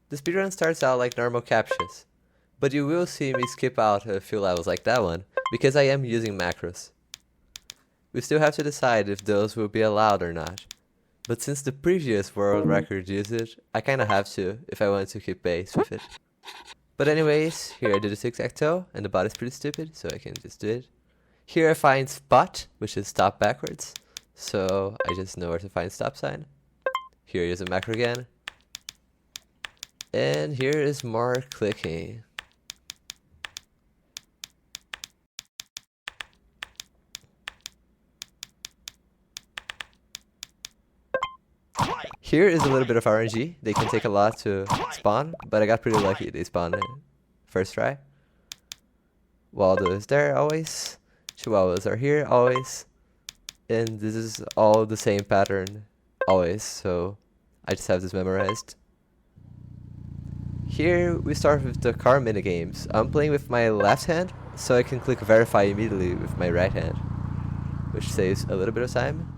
The speedrun starts out like normal CAPTCHAs, but you will see me skip out a few levels like that one, because I am using macros. We still have to decide if those will be allowed or not, but since the previous world record used it, I kinda have to if I want to keep pace with it. But anyways, here I did a tic-tac-toe, and the bot is pretty stupid, so I can just do it. Here I find spot, which is stop backwards, so I just know where to find stop sign. Here is a macro again. And here is more clicking. Here is a little bit of RNG. They can take a lot to spawn, but I got pretty lucky. They spawned first try. Waldo is there always. Chihuahuas are here always. And this is all the same pattern always, so I just have this memorized. Here we start with the car minigames. I'm playing with my left hand, so I can click verify immediately with my right hand, which saves a little bit of time.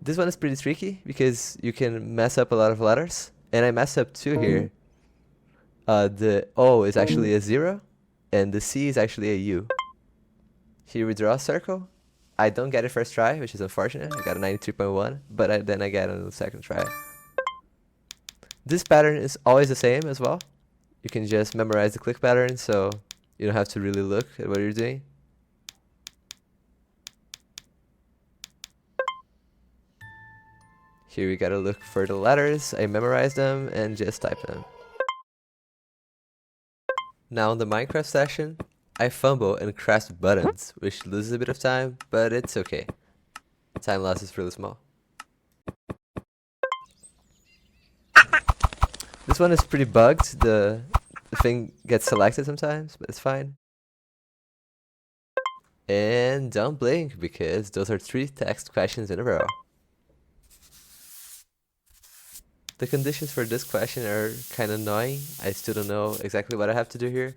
This one is pretty tricky because you can mess up a lot of letters, and I messed up two here. The O is actually a 0, and the C is actually a U. Here we draw a circle. I don't get it first try, which is unfortunate. I got a 93.1, but then I get it on the second try. This pattern is always the same as well. You can just memorize the click pattern, so you don't have to really look at what you're doing. Here we gotta look for the letters. I memorize them and just type them. Now in the Minecraft session, I fumble and crash buttons, which loses a bit of time, but it's okay. Time loss is really small. This one is pretty bugged. The thing gets selected sometimes, but it's fine. And don't blink, because those are 3 text questions in a row. The conditions for this question are kind of annoying. I still don't know exactly what I have to do here.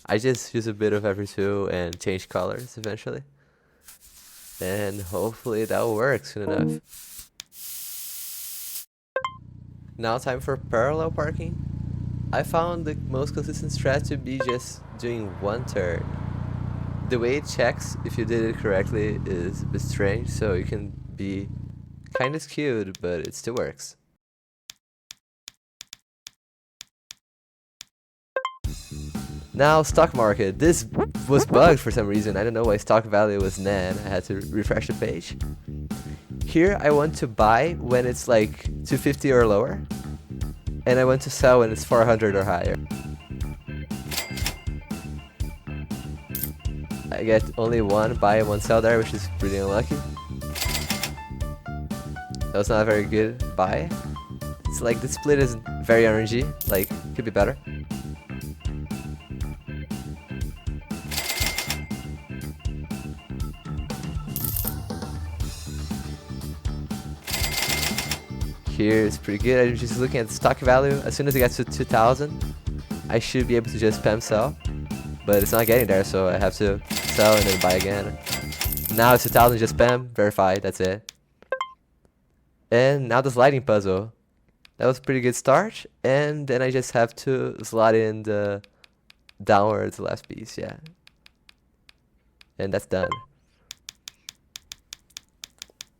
I just use a bit of every tool and change colors eventually. And hopefully that will work soon enough. Now time for parallel parking. I found the most consistent strat to be just doing one turn. The way it checks if you did it correctly is a bit strange, so you can be kind of skewed, but it still works. Now stock market. This was bugged for some reason. I don't know why stock value was nan. I had to refresh the page. Here I want to buy when it's like 250 or lower, and I want to sell when it's 400 or higher. I get only one buy and one sell there, which is pretty unlucky. That was not a very good buy. It's like the split is very RNG, like could be better. Here it's pretty good. I'm just looking at the stock value. As soon as it gets to 2000, I should be able to just spam sell, but it's not getting there, so I have to sell and then buy again. Now it's 2000, just spam, verify, that's it. And now the sliding puzzle. That was a pretty good start, and then I just have to slide in the downwards last piece, yeah. And that's done.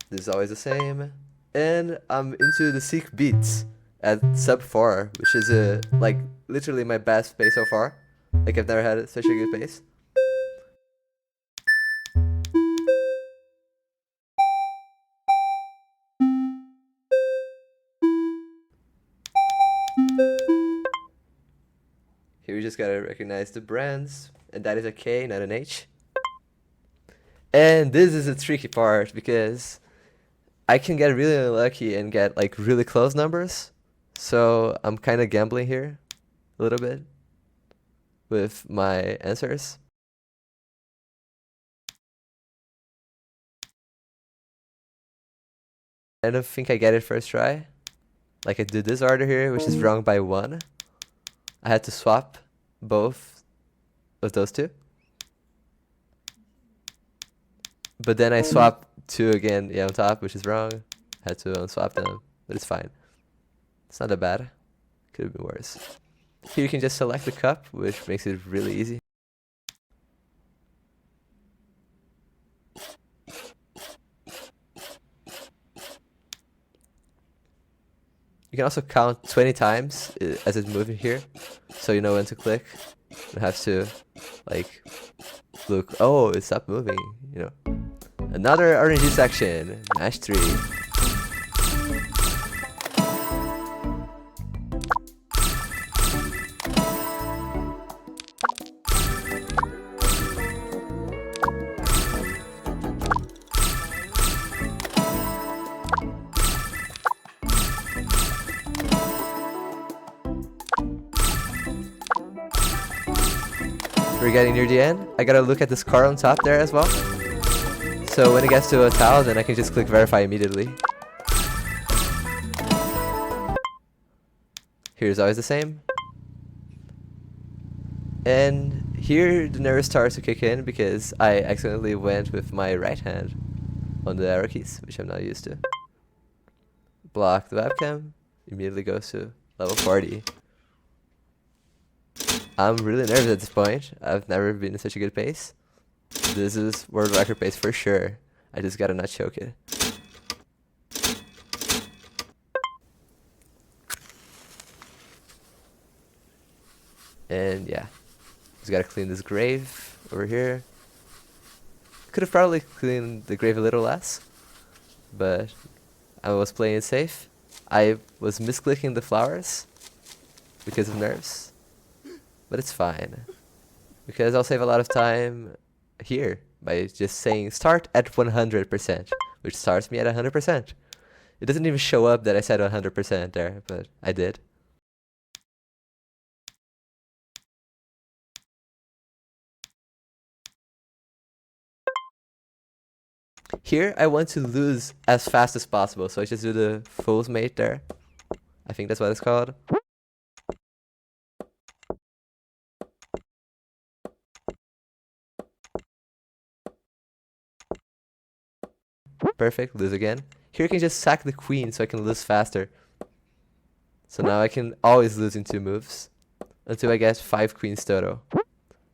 This is always the same. And I'm into the seek beats at sub 4, which is like literally my best pace so far. Like I've never had such a good pace. Here we just gotta recognize the brands, and that is a K, not an H. And this is a tricky part because I can get really unlucky and get like really close numbers, so I'm kind of gambling here a little bit with my answers. I don't think I get it first try. Like I did this order here, which is wrong by 1. I had to swap both of those two. But then I swapped 2 again, yeah, on top, which is wrong. Had to unswap them, but it's fine. It's not that bad. Could have been worse. Here you can just select the cup, which makes it really easy. You can also count 20 times as it's moving here, so you know when to click. You don't have to, like, look, oh, it stopped moving, you know. Another RNG section, match 3. We're getting near the end. I gotta look at this car on top there as well. So when it gets to a tile, then I can just click verify immediately. Here's always the same. And here the nerves start to kick in because I accidentally went with my right hand on the arrow keys, which I'm not used to. Block the webcam, immediately goes to level 40. I'm really nervous at this point. I've never been in such a good pace. This is world record pace for sure. I just gotta not choke it. And yeah, just gotta clean this grave over here. Could have probably cleaned the grave a little less, but I was playing it safe. I was misclicking the flowers because of nerves. But it's fine, because I'll save a lot of time here by just saying start at 100%, which starts me at 100%. It doesn't even show up that I said 100% there, but I did. Here I want to lose as fast as possible, so I just do the fool's mate there. I think that's what it's called. Perfect, lose again. Here I can just sack the queen so I can lose faster. So now I can always lose in 2 moves until I get 5 queens total.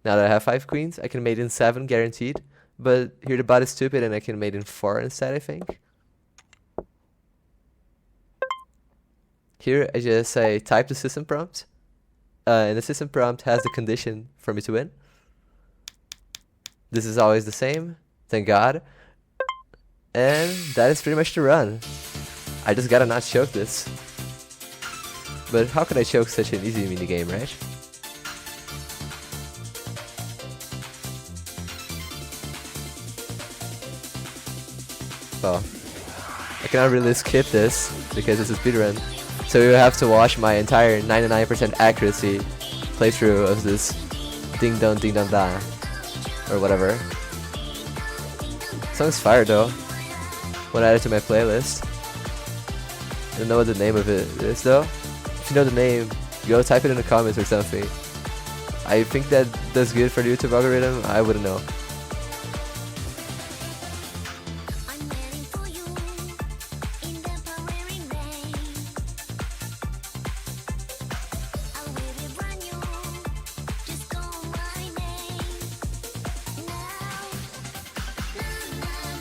Now that I have 5 queens, I can mate in 7 guaranteed. But here the bot is stupid and I can mate in 4 instead, I think. Here I just say type the system prompt. And the system prompt has the condition for me to win. This is always the same, thank God. And that is pretty much the run. I just gotta not choke this. But how could I choke such an easy minigame, right? Well, I cannot really skip this because it's a speedrun. So you have to watch my entire 99% accuracy playthrough of this ding dong da or whatever. Song's fire though. Want to add it to my playlist. I don't know what the name of it is though. If you know the name, go type it in the comments or something. I think that's good for the YouTube algorithm. I wouldn't know.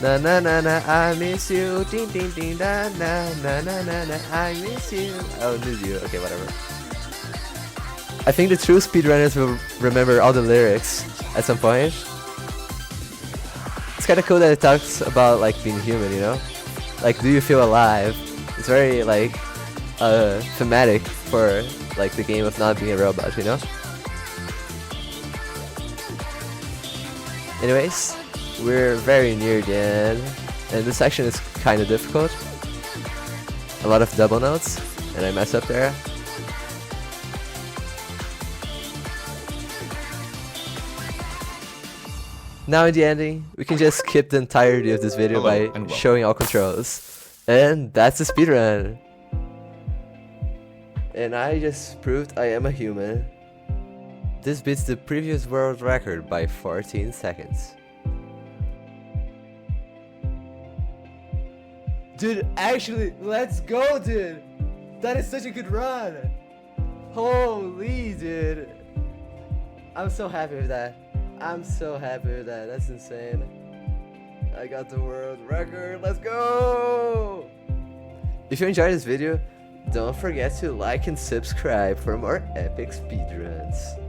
Na na na na, I miss you. Ding ding ding da na na na na na, I miss you. Oh, miss you. Okay, whatever. I think the true speedrunners will remember all the lyrics at some point. It's kind of cool that it talks about like being human, you know? Like, do you feel alive? It's very like thematic for like the game of not being a robot, you know? Anyways. We're very near the end, and this section is kind of difficult. A lot of double notes, and I mess up there. Now in the ending, we can just skip the entirety of this video by showing all controls. And that's the speedrun. And I just proved I am a human. This beats the previous world record by 14 seconds. Dude, actually, let's go, dude! That is such a good run! Holy dude! I'm so happy with that. I'm so happy with that. That's insane. I got the world record. Let's go! If you enjoyed this video, don't forget to like and subscribe for more epic speedruns.